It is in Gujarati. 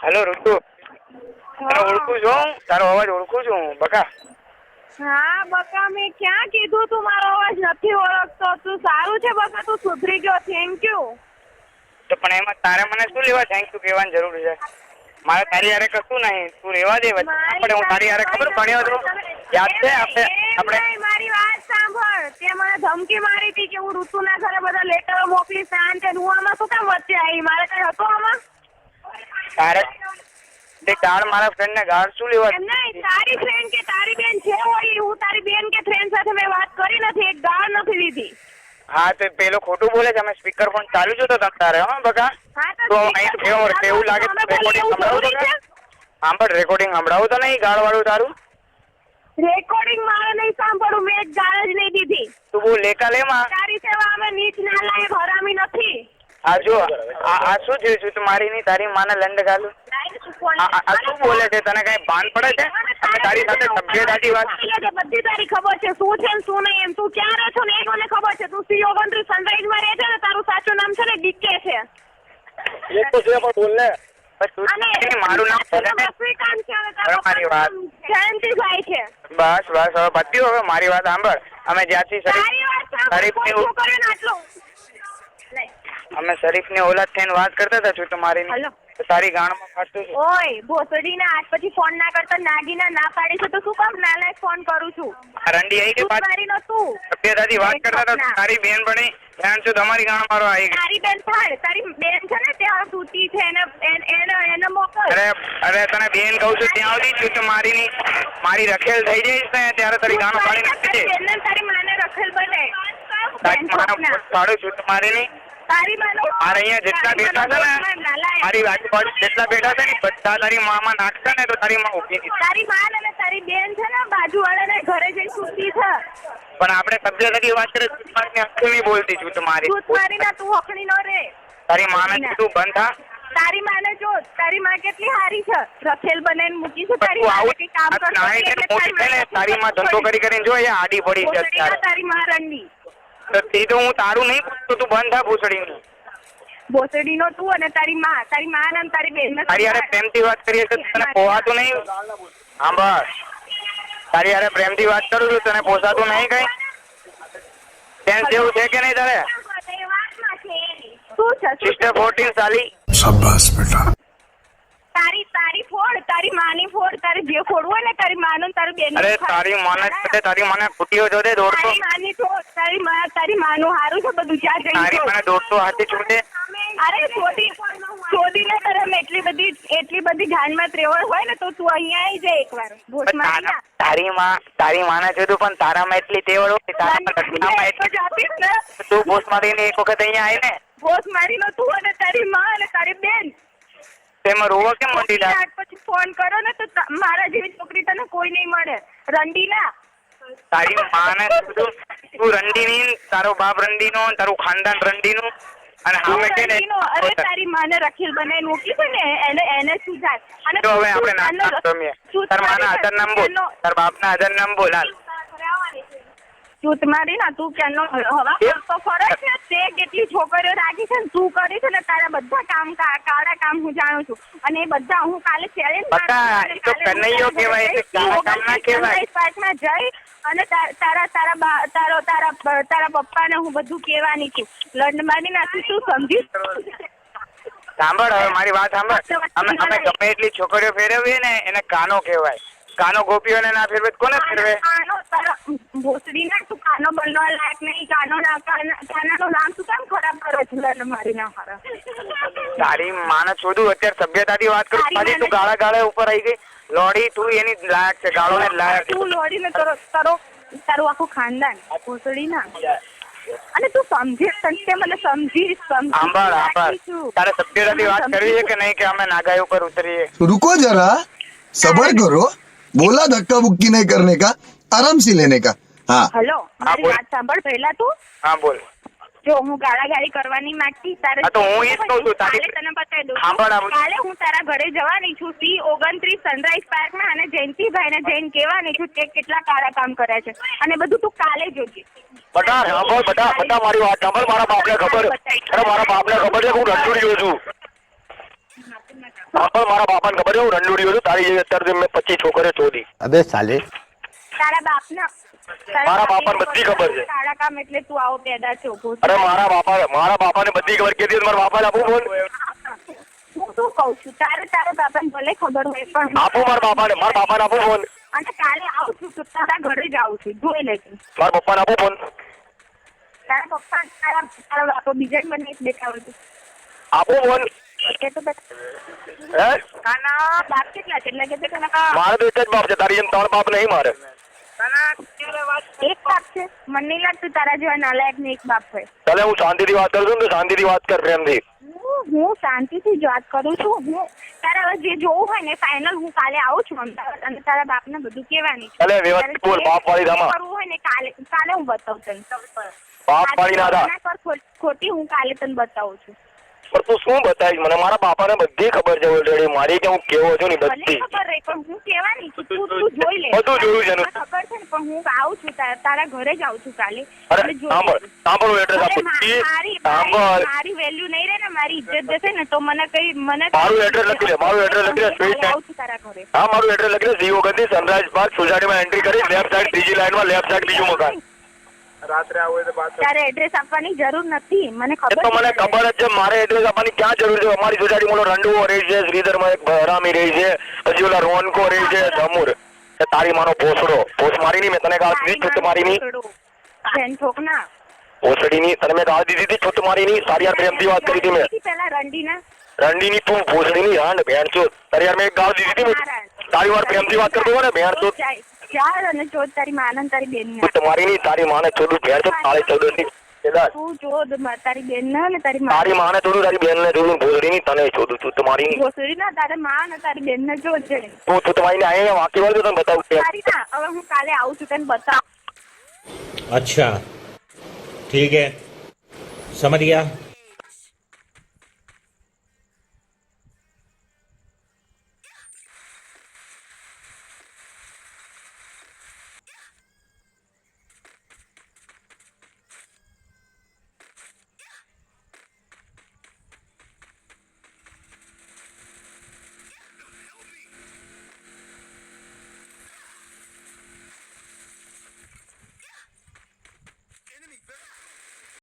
હેલો ઋતુ, તારો ઓળખું છું, તારો અવાજ ઓળખું છું હું. બકા હા બકા, મેં ક્યાં કીધું તું મારો અવાજ નથી ઓળખતો? તું સારું છે બકા, તું સુધરી ગયો, થેન્ક યુ. તો પણ એમાં તારે મને શું લેવા થેન્ક યુ કહેવાની જરૂર છે? મારે તારી હારે કશું નહીં, તું રહેવા દે. આપણે હું તારી હારે ખબર ભણ્યો હતો, યાદ છે? આપણે મારી વાત સાંભળ, તે મને ધમકી મારી હતી કે હું ઋતુના ઘરે બધા લેટરો મોકલીશ, શાંત. હું આમાં શું કામ વચ્ચે આવી? મારે કઈ હતો આમાં? તારે તે ગાળ મારા ફ્રેન્ડ ને ગાળ શું લેવા? એમ નહીં, તારી ફ્રેન્ડ કે તારી બેન છે હોય, હું તારી બેન કે ફ્રેન્ડ સાથે મેં વાત કરી નથી, એક ગાળ નથી લીધી. હા તો પેલો ખોટું બોલે છે. અમે સ્પીકર ફોન ચાલુ છે તો તમ તારે હા બકા. તો એવું લાગે રેકોર્ડિંગ સંભળાવું તો સાંભળ, રેકોર્ડિંગ સંભળાવું તો નહીં ગાળ વાળું તારું? રેકોર્ડિંગ મારે નહીં સાંભળવું, મેં એક ગાળ જ નહીં દીધી. તું બહુ લેકા લેમાં. તારી સેવા અમે નીચ નાલાયક હરામી નથી. આ જો આ શું થયું છે? તું મારી નહીં તારી માને લંડ ગાલું. આ શું બોલે છે? તને કઈ ભાન પડે છે? અમે તારી સાથે સભ્યતાથી વાત બધી તારી ખબર છે શું છે શું નહીં એમ. તું ક્યાં રહે છો ને એ મને ખબર છે. તું C29 સનરાઈઝ માં રહે છે ને, તારું સાચું નામ છે ને ડીકે છે. એ તો છે પણ બોલ ને. મારું નામ શ્રીકાંત છે અને તારું મારી વાત જયંતિભાઈ છે. બસ બસ હવે પત્યું. હવે મારી વાત સાંભળ. અમે જ્યાંથી અમે શરીફ ની ઓલાદ થઈને વાત કરતા હતા છું તમારી તારી ગાણમાં ફાટતું છે. ઓય ભોસડી ના આજ પછી ફોન ના કરતા નાગીના ના પાડી છે તો શું કામ નાલાયક ફોન કરું છું? રંડી આવી ગઈ પાછી. સભ્યતાથી વાત કરતા હતા. તારી બેન બની ધ્યાન છો તમારી ગાણ મારો આવી ગઈ. તારી બેન થાય, તારી બેન છે ને ત્યાં સૂતી છે એને મોકલ. અરે તને બેન કહું છું ત્યાં સુધી છું તો મારી રખેલ થઈ જઈશ ને ત્યારે તારી ગાણો પાડી નાખી છે. તારી માને રખેલ બને. તારી માનો પાડું છું તમારી નહીં. તારી માનો મારે અહીંયા જેટલા બેઠા છે ને, મારી આજુબાજુ જેટલા બેઠા છે ને બધા તારી મામાં નાખશે ને તો તારી માં ઉભી નહીં. તારી માન અને તારી બેન છે ને બાજુવાળાને ઘરે જઈ સૂતી છે. પણ આપણે સભ્યતાથી વાત કરીએ. મારી આંખે નહીં બોલતી છું તમારી. તું હખણી નો રે. તારી માને તું બંધ થા. તારી માને જો, તારી માં કેટલી હારી છે, રખેલ બનાવીને મૂકી છે. તારી માં કે કામ કરશે તારી માં ધંધો કરી કરીને જો અહીંયા આડી પડી છે અત્યારે. તારી માં રંડી તો તે તો હું તારું નહીં પૂછતો, તું બંધ થા ભૂસડીનું. ભોસડી નો તું અને તારી માં અને તારી બેન. તારી હારે પ્રેમથી વાત કરીએ તો તને પોહાતું નહીં? હા બસ તારી હારે પ્રેમથી વાત કરું છું, તને પોસાતું નહીં કઈ? સેન્સ જેવું છે કે નહીં તારે? સિસ્ટર 14 સાલી. શાબાશ બેટા. તારી ફોડ, તારી માની ફોડ, તારે જે ફોડવું હોય ને તારી માનું તારી બેન. અરે તારી માને ફૂટીઓ જો દે દોડતો. તારી માની તો તારી માનું હારું છે બધું. જ્યાં જઈ તારી મને દોડતો હાથે છૂટે. અરે છોડીને તારે એટલી બધી જાનમાં ત્રેવડ હોય ને તો તું અહીંયા આવી જાય એકવાર ભોસ મારી. તારી માને જોયું પણ તારામાં એટલી તેવડ હોય, તારામાં એટલી. તું ભોસ મારીને એક વખત અહીંયા આવી ને. ભોસ મારી નો તું અને તારી માં અને તારી બેન. તેમાં રોવા કેમ મંડી લા? પછી ફોન કરો ને તો મારા જેવી છોકરી તને કોઈ નહીં મળે. રંડી ના તારી માને તું રંડી ની, તારો બાપ રંડી નો, તારું ખાનદાન રંડી નું. અને હામે કે ને અરે તારી માને રખેલ બનાવીને મૂકી છે ને એને શું જાય? અને તો હવે આપણે નામ રમીએ. તાર માના આધાર નામ બોલ, તાર બાપના આધાર નામ બોલ. હાલ તું તમારી ના તું કેનો હવા તો ફરક છે. તે કેટલી છોકરીઓ રાખી છે ને તું કરી છે ને તારા બધા કામ કાળા કામ હું જાણું છું. અને એ બધા હું કાલે ચેલેન્જ બતા તો કનૈયો કહેવાય, કાળા કામ ના કહેવાય. પાર્કમાં જઈ અને તારા પપ્પાને હું બધું કહેવાની છું. લંડમાની નાખી તું સમજી. સાંભળ હવે મારી વાત સાંભળ. અમે ગમે એટલી છોકરીઓ ફેરવીએ ને એને કાનો કહેવાય. કાનો ગોપીઓને ના ફેરવે કોને ફેરવે? ભોસડી ના તું કાનો બનવા લાયક નહીં. કાનાનું નામ તું કેમ ખરાબ કરો છો? લંડમારી ના ખરાબ. તારી માને છોડું અત્યારે સભ્યતાથી વાત કરું. પછી તું ગાળા ઉપર આવી ગઈ. લોડી તું એની લાયક છે, ગાળો ને લાયક. તું લોડી ને તારું આખું ખાનદાન ભોસડી ના. અને તું સમજી મને સમજી. સાંભળ તારે સભ્યતાથી વાત કરવી છે કે નહીં કે અમે નાગાઈ ઉપર ઉતરીએ? रुको जरा, सबर करो. बोला धक्का बुक्की नहीं करने का, आराम से लेने का. हाँ હેલો, મારી વાત સાંભળ પહેલા તું. હા બોલ. જો હું ગાળાગાળી કરવાની માંગતી તારે તો હું એ જ કહું છું. કાલે તને બતાવી દઉં. કાલે હું તારા ઘરે જવાની છું C29 સનરાઈઝ પાર્કમાં અને જયંતિભાઈ ને જઈને કહેવાની છું તે કેટલા કાળા કામ કર્યા છે અને બધું તું કાલે જોજે. બધા મારી વાત સાંભળ. મારા બાપને ખબર છે હું રંડુડીયો છું. હા પણ મારા બાપાને ખબર છે હું રંડુડીયો છું તારી જેવી અત્યારે મેં 25 છોકરીઓ શોધી. અબે સાલે તારા બાપના મારા બાપાને બધી ખબર છે. કાળા કામ એટલે તું આવો પેદા છો ઉભો અરે મારા બાપાને બધી ખબર કેતી મારા બાપાને આપું ફોન હું શું કઉ છું તારા બાપાને ભલે ખબર હોય પણ આપું મારા બાપાને આપું ફોન અને કાલે આવું છું તો તારા ઘરે જ આવું છું જોઈ લેજે મારા પપ્પાને આપું ફોન તારા પપ્પા તારા બાપા બીજા જ મને દેખાવું છું આપું ફોન એ તો હે કાના બાપ કેટલા છે એટલે કે કાના મારે તો એક જ બાપ છે તારી જેમ 3 બાપ નહીં મારે એક બાપ છે મને નહીં લાગતું તારા જેવા નાલાયક ને એક બાપ હોય ચાલે હું શાંતિથી વાત કરું છું તો શાંતિથી વાત કર પ્રેમથી હું શાંતિથી જ વાત કરું છું હું તારા હવે જે જોવું હોય ને ફાઇનલ હું કાલે આવું છું અમદાવાદ અને તારા બાપને બધું કહેવાની છે ચાલે વ્યવસ્થિત બોલ બાપ વાળી ધામા કરવું હોય ને કાલે હું બતાવું તને બાપ વાળી ના થા ખોટી હું કાલે તને બતાવું છું પણ તું શું બતાવીશ મને મારા બાપાને બધી ખબર છે ઓલરેડી મારી કે હું કેવો છું ને ભલે બધી ખબર રહી પણ હું કહેવાની છું તું જોઈ લે બધું જોયું છે એનું. મને ખબર છે ને પણ હું આવું છું તારા ઘરે જ આવું છું કાલે અરે અને જોઈ સાંભળ લેજે. એડ્રેસ આપું સાંભળ મારી વેલ્યુ નહીં રહે ને મારી ઇજ્જત જશે ને તો મને મારું એડ્રેસ લખી લે સ્વીટ આવું છું તારા ઘરે હા મારું એડ્રેસ લખી લે જીઓ ગંદી સનરાઈઝ પાર્ક સોસાયટીમાં એન્ટ્રી કરી લેફ્ટ સાઈડ ત્રીજી લાઈનમાં લેફ્ટ સાઈડ બીજું મકાન તારે એડ્રેસ આપવાની જરૂર નથી મને એ ખબર તો મને ખબર જ છે મારે એડ્રેસ આપવાની ક્યાં જરૂર છે અમારી સોસાયટીમાં ઓલો રંડુઓ રહી છે શ્રીધરમાં એક હરામી રહી છે પછી ઓલા રોનકો રહી છે સમૂર એ તારી માનો પોસ મારી ની મેં તને ગાળ દીધી છૂટ મારી ની બેન ઠોકના પોસડી ની તને મેં ગાળ દીધી હતી છૂટ મારી ની સારી યાર પ્રેમથી વાત કરી હતી મેં પેલા રંડીના રંડી ની તું પોસડી ની હાંડ ભેણ છો તારી યાર મેં એક ગાળ દીધી હતી મેં તારી વાર પ્રેમથી વાત કરતો ને ભેણ છો ચાલ અને ચોદ તારી માન અને તારી બેન છૂટ મારી ની તારી માને છોડું ભેણ છો તાળી 14 ની તું ચોદ તારી બેન ને તારી માને છોડું તારી બેન ને છોડું ભોસડી ની તને છોડું છૂટ મારી ની ભોસડી ના તારે માં અને તારી બેન ને જોડ છે તું છૂટ મારી ને અહીંયા વાંકી વાળ તને બતાવું તારી ના હવે હું કાલે આવું છું તને બતાવ अच्छा ठीक है समझ गया